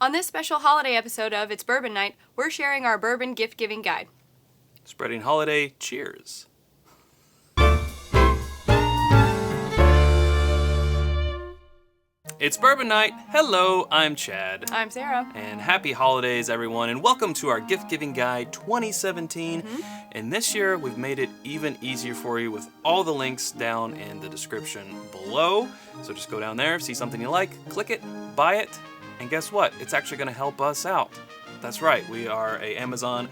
On this special holiday episode of It's Bourbon Night, we're sharing our bourbon gift-giving guide. Spreading holiday cheers. It's Bourbon Night. Hello, I'm Chad. I'm Sarah. And happy holidays, everyone, and welcome to our gift-giving guide 2017. And this year, we've made it even easier for you with all the links down in the description below. So just go down there, see something you like, click it, buy it, and guess what? It's actually going to help us out. That's right, we are an Amazon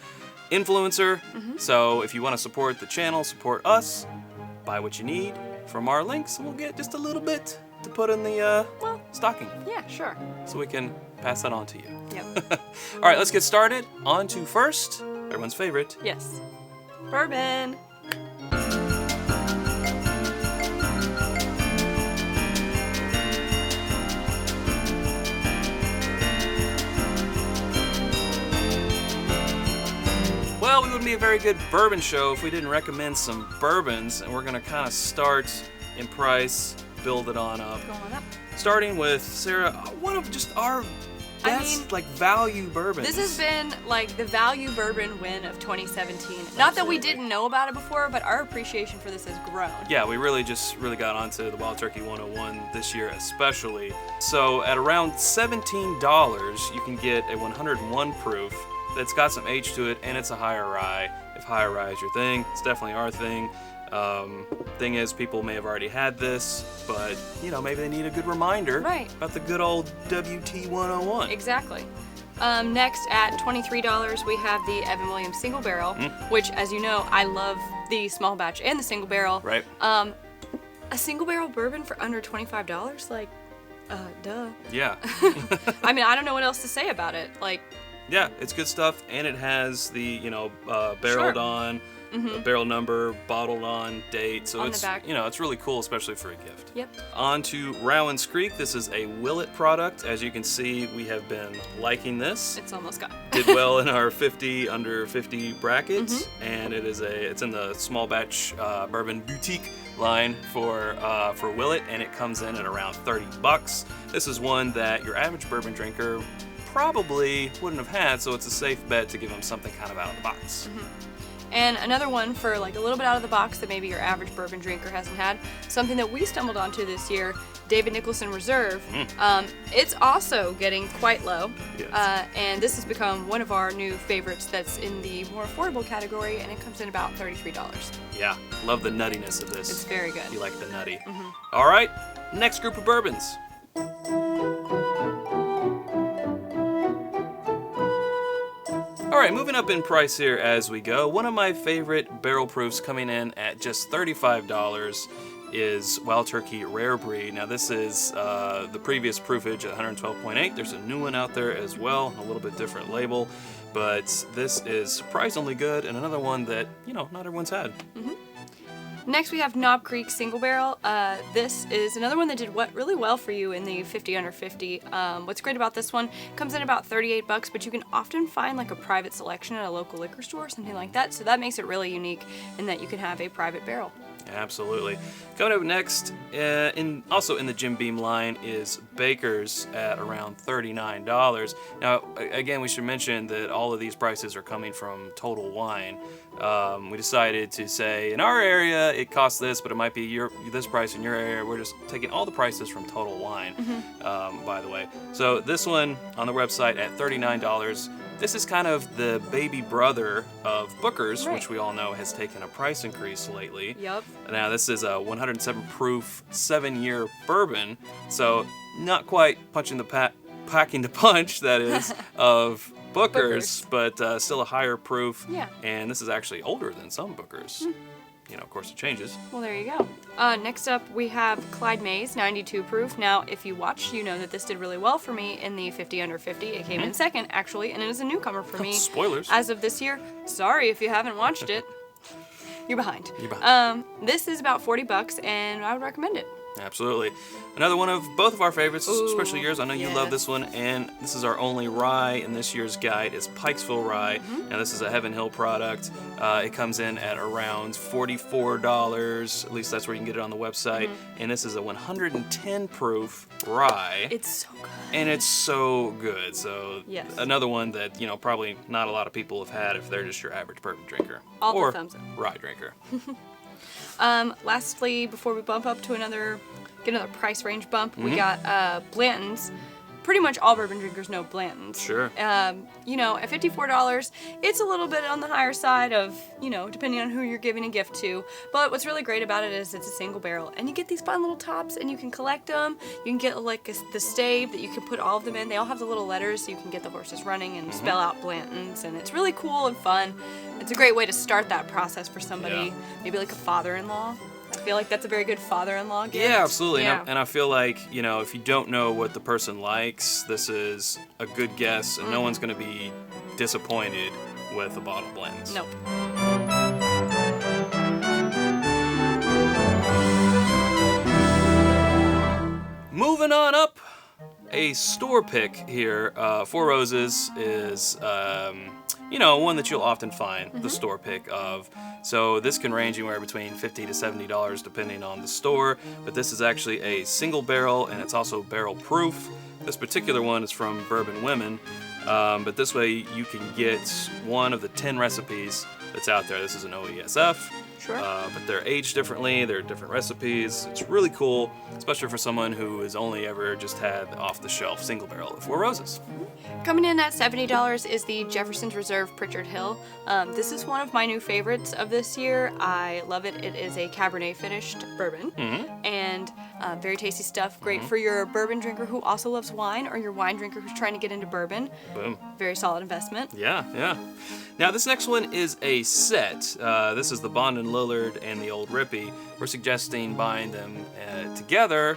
influencer. So if you want to support the channel, support us, buy what you need from our links, and we'll get just a little bit to put in the stocking. Yeah, sure. So we can pass that on to you. Yep. All right, let's get started. On to first, everyone's favorite. Yes. Bourbon. Well, we wouldn't be a very good bourbon show if we didn't recommend some bourbons, and we're gonna kind of start in price, build it on up. Going up. Starting with, Sarah, one of just our best, value bourbons. This has been, the value bourbon win of 2017. Not that we didn't know about it before, but our appreciation for this has grown. Yeah, we really got onto the Wild Turkey 101 this year especially. So at around $17, you can get a 101 proof that's got some age to it, and it's a higher rye. If higher rye is your thing, it's definitely our thing. Thing is, people may have already had this, but, maybe they need a good reminder about the good old WT 101. Exactly. Next, at $23, we have the Evan Williams Single Barrel, which, as you know, I love the small batch and the single barrel. Right. A single barrel bourbon for under $25? Duh. Yeah. I mean, I don't know what else to say about it. Yeah, it's good stuff, and it has the, barreled on, barrel number, bottled on, date, so on the back. It's really cool, especially for a gift. Yep. On to Rowan's Creek. This is a Willet product. As you can see, we have been liking this. It's almost gone. Did well in our under 50 brackets, and it's in the small batch bourbon boutique line for Willet, and it comes in at around $30. This is one that your average bourbon drinker probably wouldn't have had, so it's a safe bet to give them something kind of out of the box. And another one for a little bit out of the box that maybe your average bourbon drinker hasn't had, something that we stumbled onto this year, David Nicholson Reserve. It's also getting quite low, and this has become one of our new favorites that's in the more affordable category, and it comes in about $33. Yeah, love the nuttiness of this. It's very good. You like the nutty. All right, next group of bourbons. All right, moving up in price here as we go. One of my favorite barrel proofs coming in at just $35 is Wild Turkey Rare Breed. Now this is the previous proofage at 112.8. There's a new one out there as well, a little bit different label, but this is surprisingly good, and another one that, not everyone's had. Next, we have Knob Creek Single Barrel. This is another one that did really well for you in the 50 under 50. What's great about this one, it comes in about $38, but you can often find a private selection at a local liquor store or something like that. So that makes it really unique in that you can have a private barrel. Absolutely. Coming up next, also in the Jim Beam line, is Baker's at around $39. Now, again, we should mention that all of these prices are coming from Total Wine. We decided to say, in our area, it costs this, but it might be this price in your area. We're just taking all the prices from Total Wine, by the way. So this one on the website at $39. This is kind of the baby brother of Booker's, which we all know has taken a price increase lately. Yep. Now, this is a 107 proof, 7-year bourbon, so not quite packing the punch, that is, of Booker's, but still a higher proof. Yeah. And this is actually older than some Booker's. Of course, it changes. Well, there you go. Next up, we have Clyde Mays, 92 proof. Now, if you watch, you know that this did really well for me in the 50 under 50. It came in second, actually, and it is a newcomer for me. Spoilers. As of this year. Sorry if you haven't watched it. You're behind. You're behind. This is about $40, and I would recommend it. Absolutely. Another one of both of our favorites, especially yours. I know you love this one, and this is our only rye in this year's guide. Is Pikesville Rye. Now this is a Heaven Hill product. It comes in at around $44. At least that's where you can get it on the website. And this is a 110 proof rye. It's so good. And it's so good. So another one that probably not a lot of people have had if they're just your average bourbon drinker All the thumbs up. Rye drinker. Lastly, before we bump up to get another price range bump, we got Blanton's. Pretty much all bourbon drinkers know Blanton's. Sure. At $54, it's a little bit on the higher side of, depending on who you're giving a gift to. But what's really great about it is it's a single barrel, and you get these fun little tops, and you can collect them. You can get the stave that you can put all of them in. They all have the little letters, so you can get the horses running and spell out Blanton's, and it's really cool and fun. It's a great way to start that process for somebody, maybe like a father-in-law. I feel like that's a very good father-in-law gift. Yeah, absolutely. Yeah. And I feel like, if you don't know what the person likes, this is a good guess, and no one's going to be disappointed with a bottle of Blanton's. Nope. Moving on up, a store pick here. Four Roses is, one that you'll often find the store pick of. So this can range anywhere between $50 to $70 depending on the store, but this is actually a single barrel, and it's also barrel proof. This particular one is from Bourbon Women, but this way you can get one of the 10 recipes that's out there. This is an OESF. Sure. But they're aged differently, they're different recipes. It's really cool, especially for someone who has only ever just had off-the-shelf single barrel of Four Roses. Coming in at $70 is the Jefferson's Reserve Pritchard Hill. This is one of my new favorites of this year. I love it. It is a Cabernet finished bourbon, and very tasty stuff. Great for your bourbon drinker who also loves wine, or your wine drinker who's trying to get into bourbon. Boom. Very solid investment. Yeah. Now this next one is a set. This is the Bond and Lillard and the Old Ripy. We're suggesting buying them together,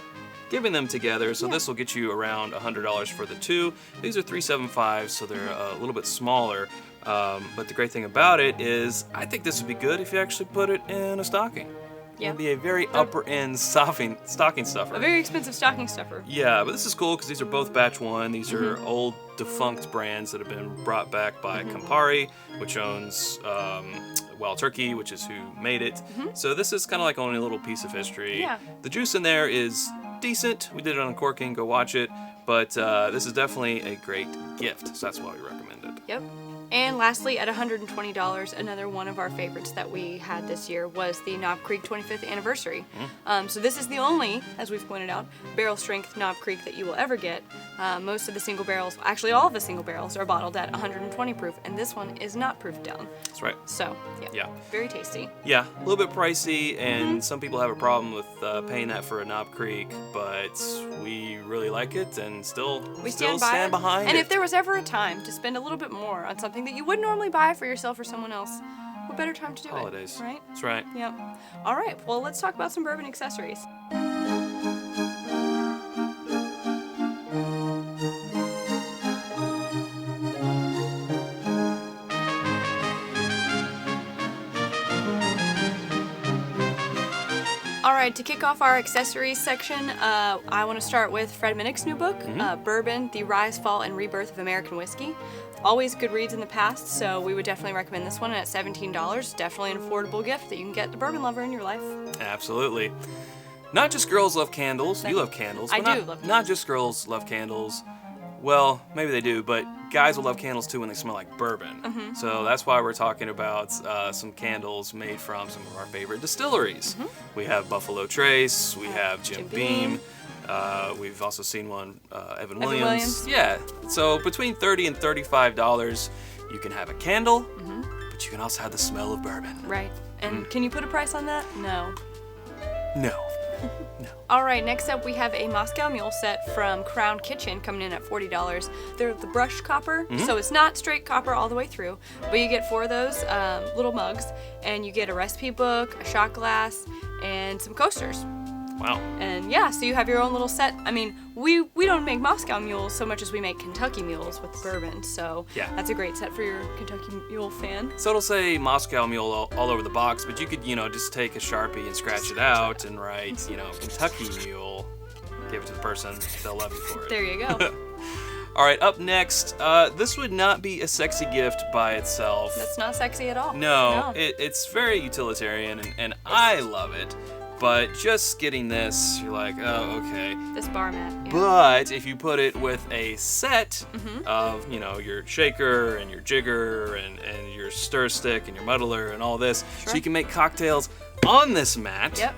giving them together, so this will get you around $100 for the two. These are $375, so they're a little bit smaller. But the great thing about it is, I think this would be good if you actually put it in a stocking. Yeah. It'd be a very upper-end stocking stuffer. A very expensive stocking stuffer. Yeah, but this is cool because these are both batch one. These are old defunct brands that have been brought back by Campari, which owns Wild Turkey, which is who made it. So this is kind of like owning a little piece of history. Yeah. The juice in there is decent. We did it on Corking. Go watch it. But this is definitely a great gift, so that's why we recommend it. Yep. And lastly, at $120, another one of our favorites that we had this year was the Knob Creek 25th anniversary. So this is the only, as we've pointed out, barrel strength Knob Creek that you will ever get. Most of the single barrels, actually all of the single barrels, are bottled at 120 proof, and this one is not proofed down. That's right. So, yeah. Very tasty. Yeah, a little bit pricey, and some people have a problem with paying that for a Knob Creek, but we really like it, and still stand behind it. And if there was ever a time to spend a little bit more on something that you wouldn't normally buy for yourself or someone else, what better time to do Holidays. it? Right? That's right. Yep. All right, well, let's talk about some bourbon accessories. All right, to kick off our accessories section, I want to start with Fred Minnick's new book, Bourbon, The Rise, Fall, and Rebirth of American Whiskey. Always good reads in the past, so we would definitely recommend this one. And at $17, definitely an affordable gift that you can get the bourbon lover in your life. Absolutely. Not just girls love candles. You love candles. I but do not, love candles. Not just girls love candles. Well, maybe they do, but guys will love candles too when they smell like bourbon. So that's why we're talking about some candles made from some of our favorite distilleries. We have Buffalo Trace, we have Jim Beam. We've also seen one, Evan Williams. Yeah, so between $30 and $35, you can have a candle, but you can also have the smell of bourbon. Right. And can you put a price on that? No. No. All right, next up we have a Moscow Mule Set from Crown Kitchen coming in at $40. They're the brushed copper, so it's not straight copper all the way through, but you get 4 of those little mugs, and you get a recipe book, a shot glass, and some coasters. Wow. And yeah, so you have your own little set. I mean, we don't make Moscow mules so much as we make Kentucky mules with bourbon. So yeah, that's a great set for your Kentucky mule fan. So it'll say Moscow mule all over the box, but you could, just take a Sharpie and scratch it out and write, Kentucky mule. Give it to the person. They'll love you for it. There you go. All right, up next, this would not be a sexy gift by itself. That's not sexy at all. No. It's very utilitarian, and I love it. But just getting this, you're like, oh, okay. This bar mat. Yeah. But if you put it with a set of, your shaker and your jigger and your stir stick and your muddler and all this, so you can make cocktails on this mat,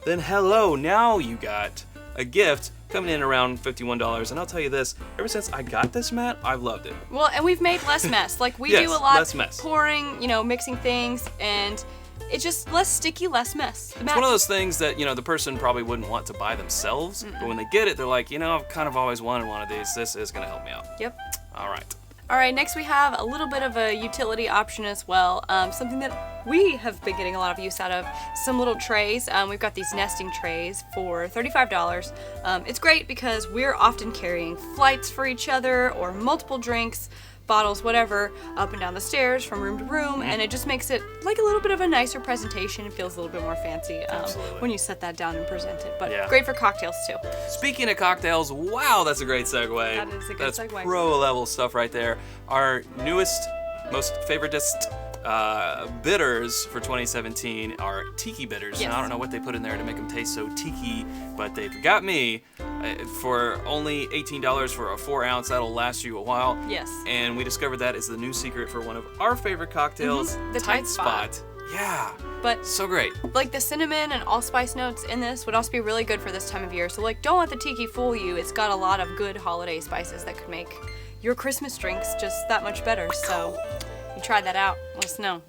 then hello, now you got a gift coming in around $51. And I'll tell you this, ever since I got this mat, I've loved it. Well, and we've made less mess. Like, we do a lot pouring, mixing things, and it's just less sticky, less mess. It's one of those things that, the person probably wouldn't want to buy themselves, but when they get it, they're like, I've kind of always wanted one of these. This is going to help me out. Yep. All right. All right, next we have a little bit of a utility option as well. Something that we have been getting a lot of use out of, some little trays. We've got these nesting trays for $35. It's great because we're often carrying flights for each other or multiple drinks, bottles, whatever, up and down the stairs from room to room, and it just makes it like a little bit of a nicer presentation. It feels a little bit more fancy when you set that down and present it, but great for cocktails too. Speaking of cocktails, wow, that's a great segue. That is a good segue. That's pro level stuff right there. Our newest, most favoritist bitters for 2017 are Tiki Bitters. Yes. And I don't know what they put in there to make them taste so tiki, but they've got me. For only $18 for a 4-ounce, that'll last you a while. Yes. And we discovered that is the new secret for one of our favorite cocktails, the Tight Spot. Yeah. But so great. Like the cinnamon and allspice notes in this would also be really good for this time of year. So don't let the tiki fool you. It's got a lot of good holiday spices that could make your Christmas drinks just that much better. So you try that out. Let us know.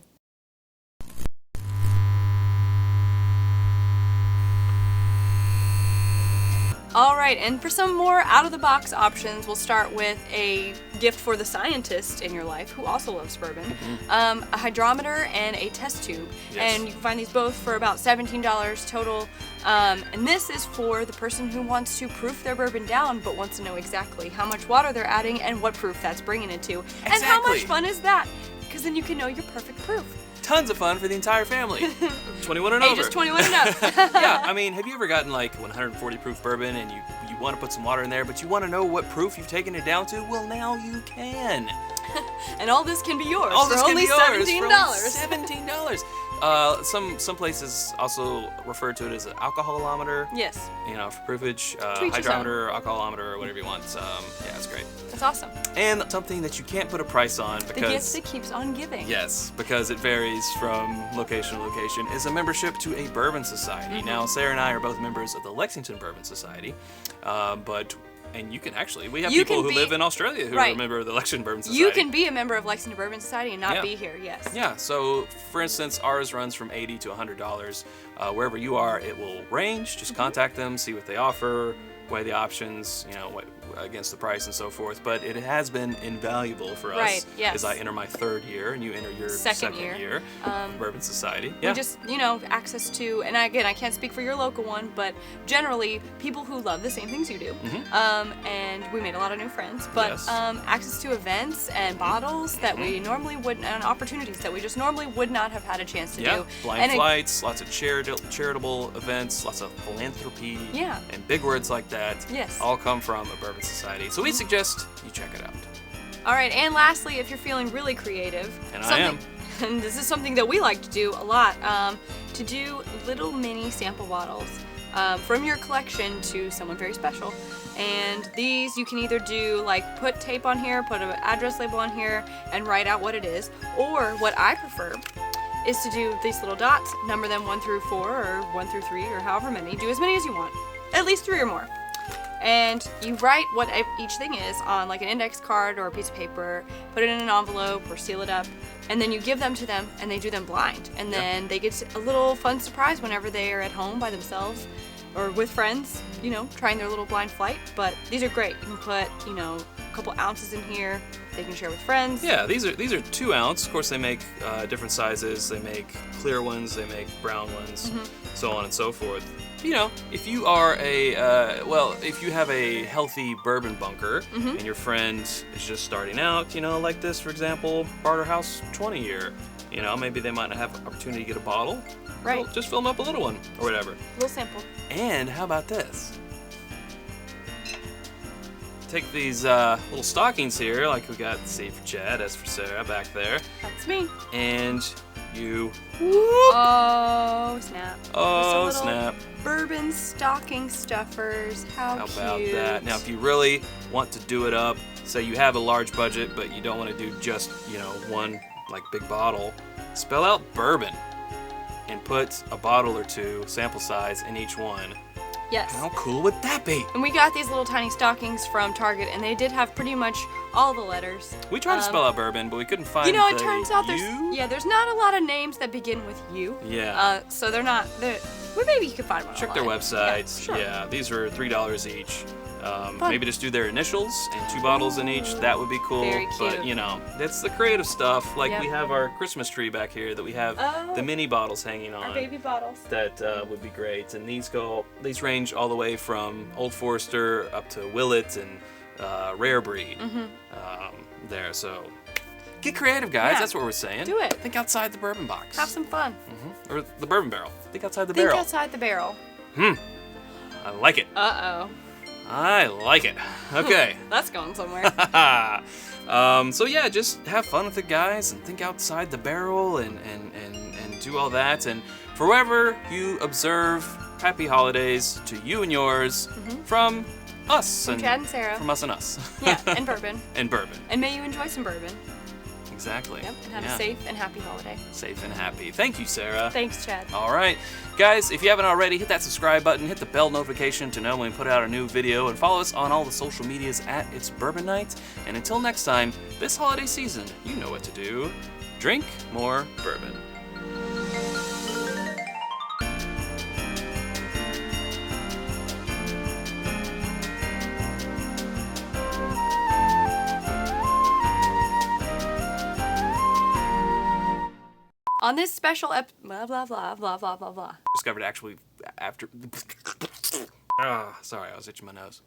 All right, and for some more out-of-the-box options, we'll start with a gift for the scientist in your life who also loves bourbon, a hydrometer and a test tube. Yes. And you can find these both for about $17 total. And this is for the person who wants to proof their bourbon down but wants to know exactly how much water they're adding and what proof that's bringing it to. Exactly. And how much fun is that? Because then you can know your perfect proof. Tons of fun for the entire family. 21 and over. Ages 21 and up. Yeah, I mean, have you ever gotten like 140 proof bourbon and you want to put some water in there, but you want to know what proof you've taken it down to? Well, now you can. And all this can be yours all this for can only be yours $17. For only $17. Some places also refer to it as an alcoholometer. Yes. For proofage, To each his hydrometer, alcoholometer, or whatever you want. Yeah, it's great. That's awesome. And something that you can't put a price on because the gift that keeps on giving. Yes, because it varies from location to location, is a membership to a bourbon society. Now, Sarah and I are both members of the Lexington Bourbon Society, and you can actually, we have people who live in Australia who are a member of the Lexington Bourbon Society. You can be a member of Lexington Bourbon Society and not be here, yes. Yeah, so for instance, ours runs from $80 to $100. Wherever you are, it will range. Just contact them, see what they offer, weigh the options, what against the price and so forth. But it has been invaluable for us as I enter my 3rd year and you enter your second year Bourbon Society. Yeah. We just, access to, and again, I can't speak for your local one, but generally people who love the same things you do. And we made a lot of new friends, but access to events and bottles that we normally wouldn't, and opportunities that we just normally would not have had a chance to do. Blind flights, lots of charitable events, lots of philanthropy, and big words like that. Yes. All come from a Bourbon Society. So we suggest you check it out. All right, and lastly, if you're feeling really creative, and I am. And this is something that we like to do a lot, to do little mini sample bottles from your collection to someone very special. And these you can either do like put tape on here, put an address label on here, and write out what it is, or what I prefer is to do these little dots, number them 1 through 4 or 1 through 3 or however many. Do as many as you want, at least 3 or more. And you write what each thing is on like an index card or a piece of paper, put it in an envelope or seal it up, and then you give them to them and they do them blind. And then they get a little fun surprise whenever they are at home by themselves or with friends, trying their little blind flight. But these are great. You can put, a couple ounces in here. They can share with friends. Yeah, these are 2 ounce. Of course, they make different sizes. They make clear ones. They make brown ones, so on and so forth. if you are if you have a healthy bourbon bunker and your friend is just starting out, like this, for example, Barterhouse 20 year, maybe they might not have an opportunity to get a bottle. Right. Well, just fill them up a little one or whatever. A little sample. And how about this? Take these little stockings here, like we got C for Chad, S for Sarah back there. That's me. And you. Oh, snap. Oh, Just a little snap. Bourbon stocking stuffers. How How cute. about that? Now, if you really want to do it up, say you have a large budget, but you don't want to do just, one big bottle, spell out bourbon and put a bottle or two, sample size, in each one. Yes. How cool would that be? And we got these little tiny stockings from Target, and they did have pretty much all the letters. We tried to spell out bourbon, but we couldn't find it the turns out U. there's not a lot of names that begin with U. Yeah. So they're not. Well, maybe you could find one. Check their online. websites. Yeah, sure. These are $3 each. Fun. Maybe just do their initials and 2 bottles in each. That would be cool. Very But cute. that's the creative stuff. Yep. We have our Christmas tree back here that we have the mini bottles hanging on. Our baby bottles. That would be great. And these range all the way from Old Forester up to Willett and Rare Breed. There, so get creative, guys. Yeah. That's what we're saying. Do it. Think outside the bourbon box. Have some fun. Or the bourbon barrel. Think outside the Think barrel. outside the barrel. I like it. Uh-oh. I like it. Okay. That's going somewhere. So yeah, just have fun with it, guys, and think outside the barrel and do all that. And for wherever you observe, happy holidays to you and yours from us. From Chad and Sarah. From us and us. Yeah, and bourbon. And bourbon. And may you enjoy some bourbon. Exactly. Yep, and have a safe and happy holiday. Safe and happy. Thank you, Sarah. Thanks, Chad. All right. Guys, if you haven't already, hit that subscribe button, hit the bell notification to know when we put out a new video, and follow us on all the social medias at It's Bourbon Night. And until next time, this holiday season, you know what to do. Drink more bourbon. On this special blah blah blah blah blah blah blah. Discovered actually after. Sorry, I was itching my nose.